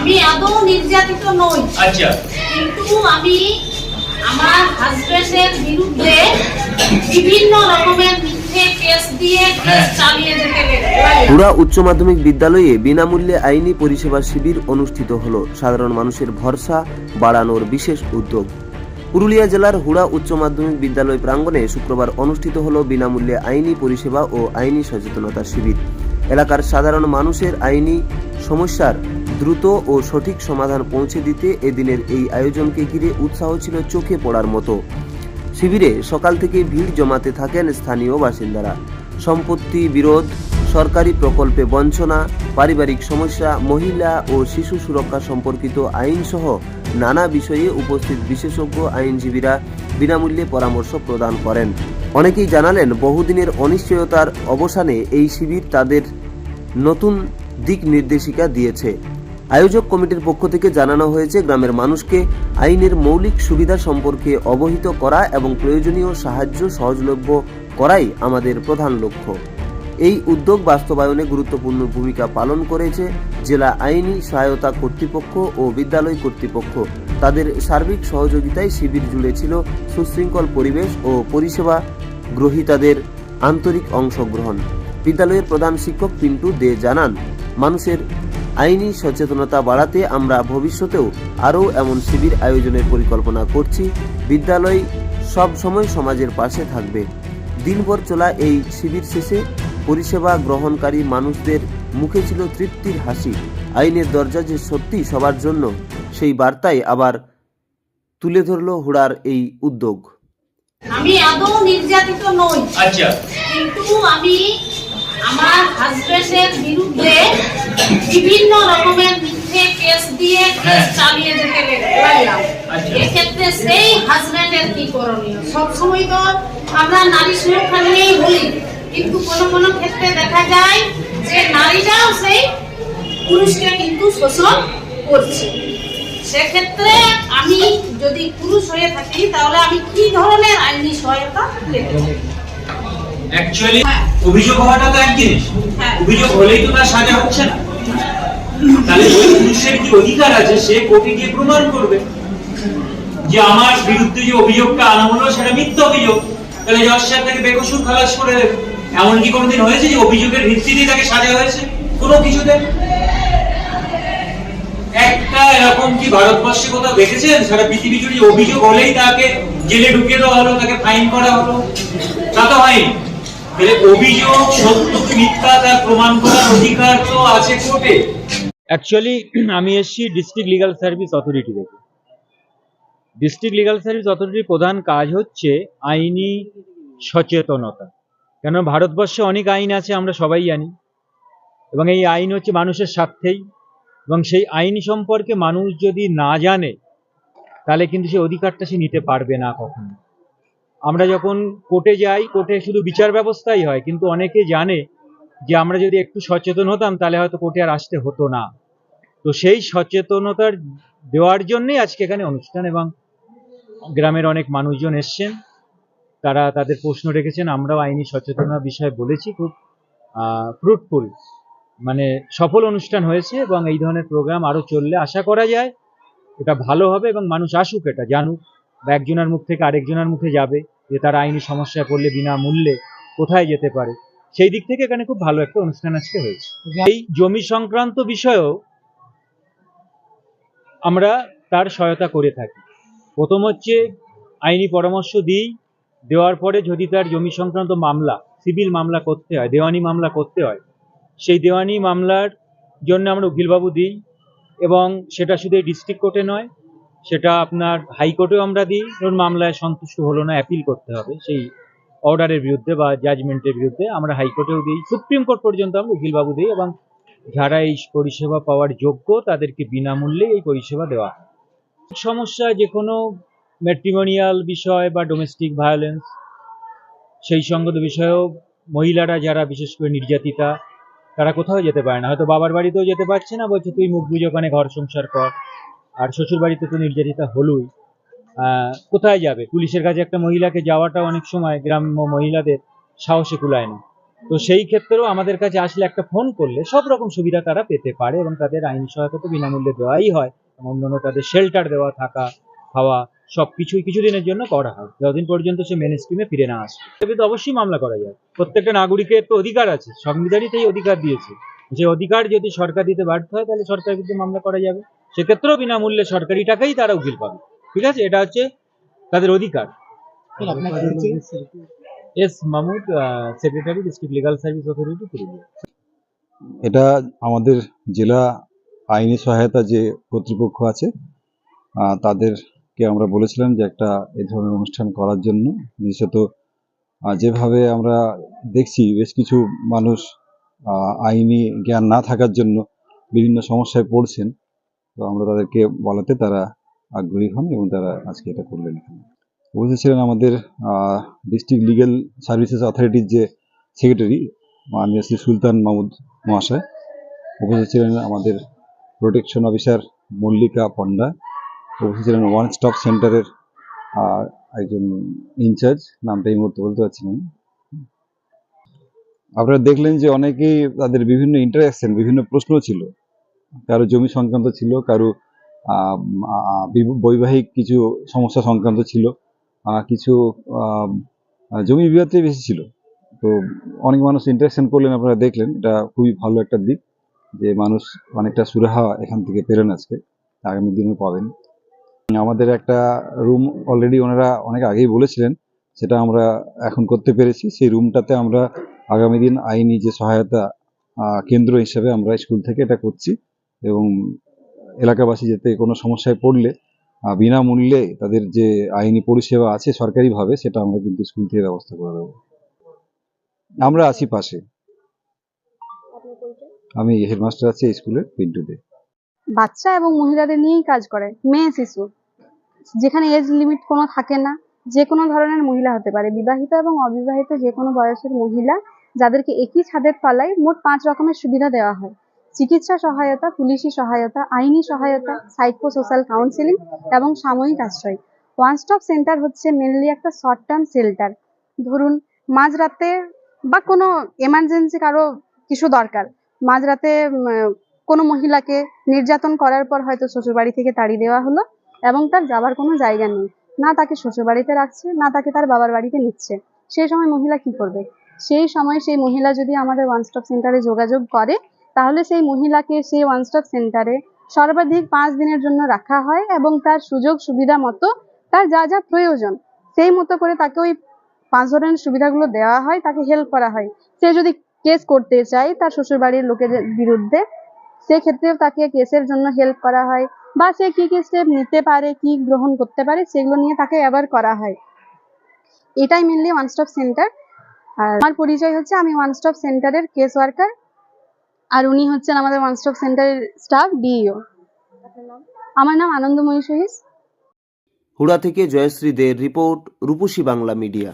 আমি আদৌ নির্যাতিত নই। আচ্ছা, কিন্তু আমি আমার হাজবেন্ডের বিরুদ্ধে বিভিন্ন রকমের মিথ্যে কেস দিয়ে কেস চালিয়ে যেতে লাগলাম। হুড়া উচ্চ মাধ্যমিক বিদ্যালয়ে বিনামূল্যে আইনি পরিষেবা শিবির অনুষ্ঠিত হলো। সাধারণ মানুষের ভরসা বাড়ানোর বিশেষ উদ্যোগ। পুরুলিয়া জেলার হুড়া উচ্চ মাধ্যমিক বিদ্যালয় প্রাঙ্গণে শুক্রবার অনুষ্ঠিত হলো বিনামূল্যে আইনি পরিষেবা ও আইনি সচেতনতা শিবির। এলাকার সাধারণ মানুষের আইনি সমস্যার দ্রুত ও সঠিক সমাধান পৌঁছে দিতে এদিনের এই আয়োজনকে ঘিরে উৎসাহ ছিল চোখে পড়ার মতো। শিবিরে সকাল থেকে ভিড় জমাতে থাকেন স্থানীয় বাসিন্দারা। সম্পত্তি বিরোধ, সরকারি প্রকল্পে বঞ্চনা, পারিবারিক সমস্যা, মহিলা ও শিশু সুরক্ষা সম্পর্কিত আইন সহ নানা বিষয়ে উপস্থিত বিশেষজ্ঞ আইনজীবীরা বিনামূল্যে পরামর্শ প্রদান করেন। অনেকেই জানালেন বহুদিনের অনিশ্চয়তার অবসানে এই শিবির তাদের নতুন দিক নির্দেশিকা দিয়েছে। আয়োজক কমিটির পক্ষ থেকে জানানো হয়েছে, গ্রামের মানুষকে আইনের মৌলিক সুবিধা সম্পর্কে অবহিত করা এবং প্রয়োজনীয় সাহায্য সহজলভ্য করাই আমাদের প্রধান লক্ষ্য। এই উদ্যোগ বাস্তবায়নে গুরুত্বপূর্ণ ভূমিকা পালন করেছে জেলা আইনি সহায়তা কর্তৃপক্ষ ও বিদ্যালয় কর্তৃপক্ষ। তাদের সার্বিক সহযোগিতায় শিবির জুড়ে ছিল সুশৃঙ্খল পরিবেশ ও পরিষেবা গ্রহীতাদের আন্তরিক অংশগ্রহণ। বিদ্যালয়ের প্রধান শিক্ষক পিন্টু দে জানান, মানুষের আইনি সচেতনতা বাড়াতে আমরা ভবিষ্যতেও আরও এমন শিবির আয়োজনের পরিকল্পনা করছি। বিদ্যালয় সব সময় সমাজের পাশে থাকবে। দিনভর চলা এই শিবির শেষে পরিষেবা গ্রহণকারী মানুষদের মুখে ছিল তৃপ্তির হাসি। আইনের দরজা যে সত্যি সবার জন্য, সেই বার্তাই আবার তুলে ধরল হুড়ার এই উদ্যোগ। আমি আদৌ নির্যাতিত নই। আচ্ছা, কিন্তু আমি আমার হাজবেন্ডের বিরুদ্ধে বিভিন্ন রকমের মিথ্যে কেস দিয়ে কেস চালিয়ে যেতে লাগলাম। এক্ষেত্রে সেই হাজবেন্ডের কি করণীয়? সবসময় তো আমরা নারী সুরক্ষা নিয়েই বলি, কিন্তু কোনো কোনো ক্ষেত্রে দেখা যায় যে নারীরাও সেই পুরুষকে কিন্তু শোষণ করছে। সেক্ষেত্রে আমি যদি পুরুষ হয়ে থাকি তাহলে আমি কি ধরনের আইনি সহায়তা পেতে পারি? অ্যাকচুয়ালি অভিযোগ হওয়াটা তো এক জিনিস, অভিযোগ হলেই তো তার সাজা হচ্ছে না। তাহলে ওই পুরুষের কি অধিকার আছে, সে কোর্টে গিয়ে প্রমাণ করবে যে আমার বিরুদ্ধে যে অভিযোগটা আনা হলো সেটা মিথ্যা অভিযোগ। তাহলে জজ সাহেব তাকে বেকসুর খালাস করে দেবে। এমন কি কোনোদিন হয়েছে যে অভিযোগের ভিত্তিতে তাকে সাজা হয়েছে কোনো কিছুতে? একটা এরকম কি ভারতবর্ষে কোথাও দেখেছেন সারা পৃথিবী জুড়ে অভিযোগ হলেই তাকে জেলে ঢুকিয়ে দেওয়া হলো, তাকে ফাইন করা হলো? তা তো হয়নি। তাহলে অভিযোগ সত্য কি মিথ্যা তার প্রমাণ করার অধিকার তো আছে কোর্টে। অ্যাকচুয়ালি আমি এসেছি ডিস্ট্রিক্ট লিগ্যাল সার্ভিস অথরিটি থেকে। ডিস্ট্রিক্ট লিগ্যাল সার্ভিস অথরিটির প্রধান কাজ হচ্ছে আইনি সচেতনতা। কেন ভারতবর্ষে অনেক আইন আছে, আমরা সবাই জানি, এবং এই আইন হচ্ছে মানুষের স্বার্থেই, এবং সেই আইন সম্পর্কে মানুষ যদি না জানে তাহলে কিন্তু সেই অধিকারটা সে নিতে পারবে না কখনো। আমরা যখন কোর্টে যাই, কোর্টে শুধু বিচার ব্যবস্থাই হয়, কিন্তু অনেকে জানে যে আমরা যদি একটু সচেতন হতাম তাহলে হয়তো কোর্টে আর আসতে হতো না। তো সেই সচেতনতার দেওয়ার জন্যই আজকে এখানে অনুষ্ঠান, এবং গ্রামের অনেক মানুষজন এসছেন, তারা তাদের প্রশ্ন রেখেছেন, আমরাও আইনি সচেতনতার বিষয়ে বলেছি। খুব ফ্রুটফুল, মানে সফল অনুষ্ঠান হয়েছে, এবং এই ধরনের প্রোগ্রাম আরও চললে আশা করা যায় এটা ভালো হবে এবং মানুষ আসুক, এটা জানুক, বা একজনের মুখ থেকে আরেকজনের মুখে যাবে যে তারা আইনি সমস্যায় পড়লে বিনামূল্যে কোথায় যেতে পারে। সেই দিক থেকে এখানে খুব ভালো একটা অনুষ্ঠান আজকে হয়েছে। এই জমি সংক্রান্ত বিষয়েও আমরা তার সহায়তা করে থাকি। প্রথম হচ্ছে আইনি পরামর্শ দিই, দেওয়ার পরে যদি তার জমি সংক্রান্ত মামলা, সিভিল মামলা করতে হয়, দেওয়ানি মামলা করতে হয়, সেই দেওয়ানি মামলার জন্য আমরা উকিলবাবু দিই, এবং সেটা শুধু ডিস্ট্রিক্ট কোর্টে নয়, সেটা আপনার হাইকোর্টেও আমরা দিই। ধরুন মামলায় সন্তুষ্ট হলো না, অ্যাপিল করতে হবে সেই অর্ডারের বিরুদ্ধে বা জাজমেন্টের বিরুদ্ধে, আমরা হাইকোর্টেও দিই, সুপ্রিম কোর্ট পর্যন্ত আমরা উকিলবাবু দিই, এবং যারা এই পরিষেবা পাওয়ার যোগ্য তাদেরকে বিনামূল্যে এই পরিষেবা দেওয়া হয়। সমস্যা যে কোনো ম্যাট্রিমোনিয়াল বিষয় বা ডোমেস্টিক ভায়োলেন্স, সেই সংগত বিষয়েও মহিলারা যারা বিশেষ করে নির্যাতিতা, তারা কোথাও যেতে পারে না, হয়তো বাবার বাড়িতেও যেতে পারছে না, বলছে তুই মুখ বুঝে ওখানে ঘর সংসার কর, আর শ্বশুর বাড়িতে তো নির্যাতিতা হলোই, কোথায় যাবে? পুলিশের কাছে একটা মহিলাকে যাওয়াটা অনেক সময় গ্রাম্য মহিলাদের সাহসে কুলায় না। তো সেই ক্ষেত্রেও আমাদের কাছে আসলে একটা ফোন করলে সব রকম সুবিধা তারা পেতে পারে এবং তাদের আইনি সহায়তা তো বিনামূল্যে দেওয়াই হয়। অন্যান্য তাদের শেল্টার দেওয়া, থাকা, খাওয়া সবকিছুই কিছুদিনের জন্য করা হয়, যতদিন পর্যন্ত সে মেন স্ট্রিমে ফিরে না আসে। তবে তো অবশ্যই মামলা করা যায়। প্রত্যেকটা নাগরিকের তো অধিকার আছে, সংবিধানই তো এই অধিকার দিয়েছে। যে অধিকার যদি সরকার দিতে ব্যর্থ হয় তাহলে সরকারের বিরুদ্ধে মামলা করা যাবে। সেক্ষেত্রেও বিনামূল্যে সরকারি টাকাই তারা উকিল পাবে। ঠিক আছে, এটা হচ্ছে তাদের অধিকার। S Mahmud, secretary, district legal service authority, Purulia. এটা আমাদের জেলা আইনি সহায়তা যে কর্তৃপক্ষ আছে তাদেরকে আমরা বলেছিলাম যে একটা এই ধরনের অনুষ্ঠান করার জন্য। বিশেষত যেভাবে আমরা দেখছি বেশ কিছু মানুষ আইনি জ্ঞান না থাকার জন্য বিভিন্ন সমস্যায় পড়ছেন, তো আমরা তাদেরকে বলাতে তারা আগ্রহী হন এবং তারা আজকে এটা করলেন। এখানে উপস্থিত ছিলেন আমাদের ডিস্ট্রিক্ট লিগ্যাল সার্ভিসেস অথরিটির যে সেক্রেটারি মাননীয় শ্রী সুলতান মাহমুদ মহাশয়, উপস্থিত ছিলেন আমাদের প্রোটেকশন অফিসার মল্লিকা পণ্ডা, উপস্থিত ছিলেন ওয়ান স্টপ সেন্টারের একজন ইনচার্জ, নামটা এই মুহূর্তে বলতে পারছি না। আপনারা দেখলেন যে অনেকেই তাদের বিভিন্ন ইন্টারাকশন, বিভিন্ন প্রশ্ন ছিল, কারো জমি সংক্রান্ত ছিল, কারো বৈবাহিক কিছু সমস্যা সংক্রান্ত ছিল, কিছু জমি বিবাদে বেশি ছিল। তো অনেক মানুষ ইন্টারাকশন করলেন, আপনারা দেখলেন, এটা খুবই ভালো একটা দিক যে মানুষ অনেকটা সুরাহা এখান থেকে পেলেন, আজকে আগামী দিনেও পাবেন। আমাদের একটা রুম অলরেডি ওনারা অনেক আগেই বলেছিলেন, সেটা আমরা এখন করতে পেরেছি। সেই রুমটাতে আমরা আগামী দিন আইনি যে সহায়তা কেন্দ্র হিসেবে আমরা স্কুল থেকে এটা করছি এবং এলাকাবাসী যাতে কোনো সমস্যায় পড়লে বিনামূল্যে তাদের যে আইনি পরিষেবা আছে সরকারিভাবে, সেটা আমরা কিন্তু স্কুল থেকে ব্যবস্থা করে দেবো। আমরা আছি পাশে। আমি হেডমাস্টার আছি এই স্কুলের, পিন্টুতে। বাচ্চা এবং মহিলাদের নিয়েই কাজ করে, মেয়ে শিশু, যেখানে এজ লিমিট কোনো থাকে না, যে কোনো ধরনের মহিলা হতে পারে, বিবাহিত এবং অবিবাহিত যে কোনো বয়সের মহিলা, যাদেরকে একই ছাদের তলায় মোট 5 রকমের সুবিধা দেওয়া হয়: চিকিৎসা সহায়তা, পুলিশি সহায়তা, আইনি সহায়তা, সাইকো সোশ্যাল কাউন্সিলিং এবং সাময়িক আশ্রয়। ওয়ান স্টপ সেন্টার হচ্ছে মেনলি একটা শর্ট টার্ম শেল্টার। ধরুন মাঝরাতে বা কোনো এমার্জেন্সি কারো কিছু দরকার, মাঝরাতে কোনো মহিলাকে নির্যাতন করার পর হয়তো শ্বশুরবাড়ি থেকে তাড়িয়ে দেওয়া হলো এবং তার যাবার কোনো জায়গা নেই, না তাকে শ্বশুরবাড়িতে রাখছে, না তাকে তার বাবার বাড়িতে নিচ্ছে, সেই সময় মহিলা কি করবে? সেই সময় সেই মহিলা যদি আমাদের ওয়ান স্টপ সেন্টারে যোগাযোগ করে, তাহলে সেই মহিলাকে সেই ওয়ান স্টপ সেন্টারে সর্বাধিক 5 দিনের জন্য রাখা হয় এবং তার সুযোগ সুবিধা মতো, তার যা যা প্রয়োজন সেই মতো করে তাকে ওই 5 ধরনের সুবিধাগুলো দেওয়া হয়, তাকে হেল্প করা হয়। সে যদি কেস করতে চায় তার শ্বশুরবাড়ির লোকেদের বিরুদ্ধে, সেক্ষেত্রেও তাকে কেসের জন্য হেল্প করা হয়, বা সে কি কি স্টেপ নিতে পারে, কি গ্রহণ করতে পারে, সেগুলো নিয়ে তাকে অ্যাওয়্যার করা হয়। এটাই মেনলি ওয়ান স্টপ সেন্টার। আর আমার পরিচয় হচ্ছে, আমি ওয়ান স্টপ সেন্টারের কেস ওয়ার্কার, আর উনি হচ্ছেন আমাদের ওয়ান স্টপ সেন্টারের স্টাফ ডিইও। আমার নাম আনন্দময়ী সহিস। হুড়া থেকে জয়শ্রী দের রিপোর্ট, রূপসী বাংলা মিডিয়া।